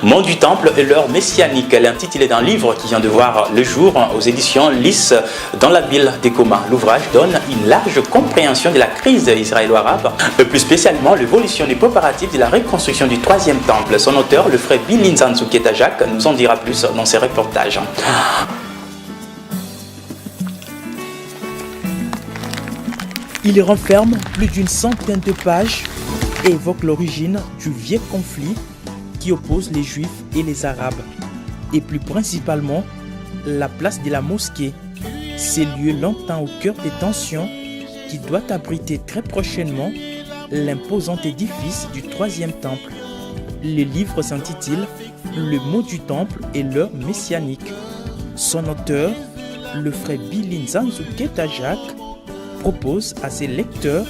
Monde du Temple et l'heure messianique. Elle est intitulée d'un livre qui vient de voir le jour aux éditions Lys dans la ville des Communs. L'ouvrage donne une large compréhension de la crise israélo-arabe, plus spécialement l'évolution des préparatifs de la reconstruction du troisième temple. Son auteur, le frère Billy Nzanzu Ketajak, nous en dira plus dans ses reportages. Il renferme plus d'une centaine de pages et évoque l'origine du vieux conflit qui oppose les Juifs et les Arabes, et plus principalement la place de la mosquée, ces lieux longtemps au cœur des tensions qui doit abriter très prochainement l'imposant édifice du troisième temple. Le livre s'intitule « Le mot du temple et l'heure messianique ». Son auteur, le frère Billy Nzanzu Ketajak, propose à ses lecteurs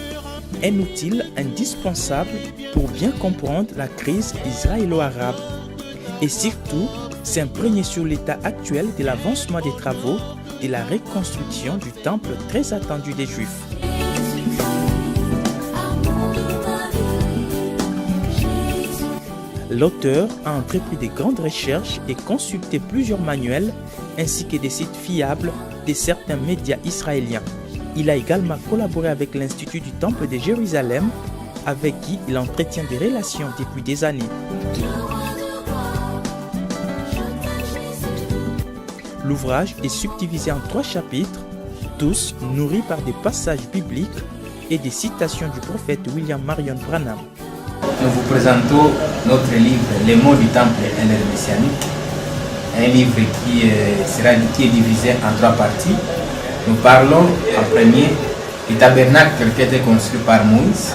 un outil indispensable pour bien comprendre la crise israélo-arabe et surtout s'imprégner sur l'état actuel de l'avancement des travaux de la reconstruction du temple très attendu des Juifs. L'auteur a entrepris de grandes recherches et consulté plusieurs manuels ainsi que des sites fiables de certains médias israéliens. Il a également collaboré avec l'Institut du Temple de Jérusalem, avec qui il entretient des relations depuis des années. L'ouvrage est subdivisé en 3 chapitres, tous nourris par des passages bibliques et des citations du prophète William Marion Branham. Nous vous présentons notre livre « Les mots du temple et l'ère messianique », un livre qui est divisé en 3 parties. Nous parlons en premier du tabernacle qui a été construit par Moïse.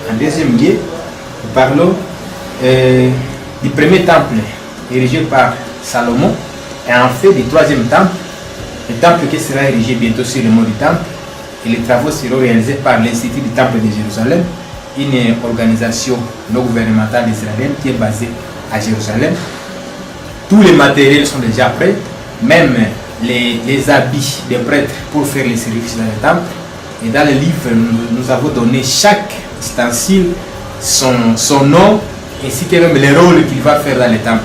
En deuxième lieu, nous parlons du premier temple érigé par Salomon. Et en fait, du troisième temple, le temple qui sera érigé bientôt sur le mont du temple. Et les travaux seront réalisés par l'Institut du Temple de Jérusalem, une organisation non gouvernementale d'Israël qui est basée à Jérusalem. Tous les matériels sont déjà prêts, même les habits des prêtres pour faire les services dans le temple. Et dans le livre, nous avons donné chaque ustensile son nom ainsi que même le rôle qu'il va faire dans le temple.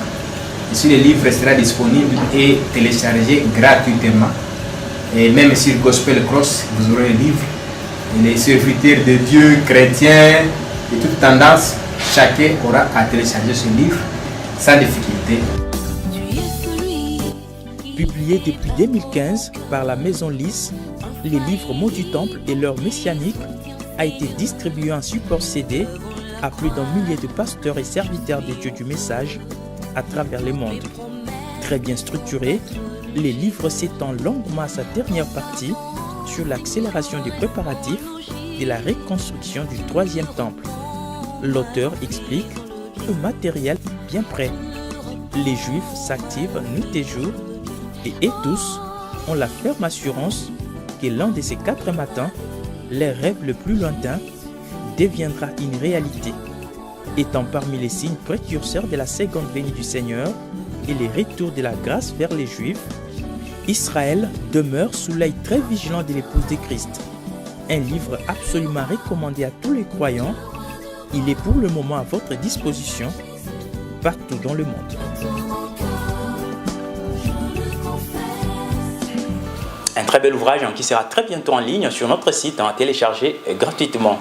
Ici, le livre sera disponible et téléchargé gratuitement. Et même sur Gospel Cross, vous aurez le livre. Et les serviteurs de Dieu, chrétiens, de toutes tendances, chacun aura à télécharger ce livre sans difficulté. Publié depuis 2015 par la maison Lys, les livres Mots du Temple et l'heure messianique a été distribué en support CD à plus d'un millier de pasteurs et serviteurs de Dieu du message à travers le monde. Très bien structuré, les livres s'étendent longuement à sa dernière partie sur l'accélération des préparatifs de la reconstruction du troisième temple. L'auteur explique le matériel bien prêt. Les Juifs s'activent nuit et jour et tous ont la ferme assurance que l'un de ces 4 matins, leur rêve le plus lointain deviendra une réalité, étant parmi les signes précurseurs de la seconde venue du Seigneur et les retours de la grâce vers les Juifs. Israël demeure sous l'œil très vigilant de l'épouse de Christ. Un livre absolument recommandé à tous les croyants. Il est pour le moment à votre disposition partout dans le monde. Un très bel ouvrage qui sera très bientôt en ligne sur notre site à télécharger gratuitement.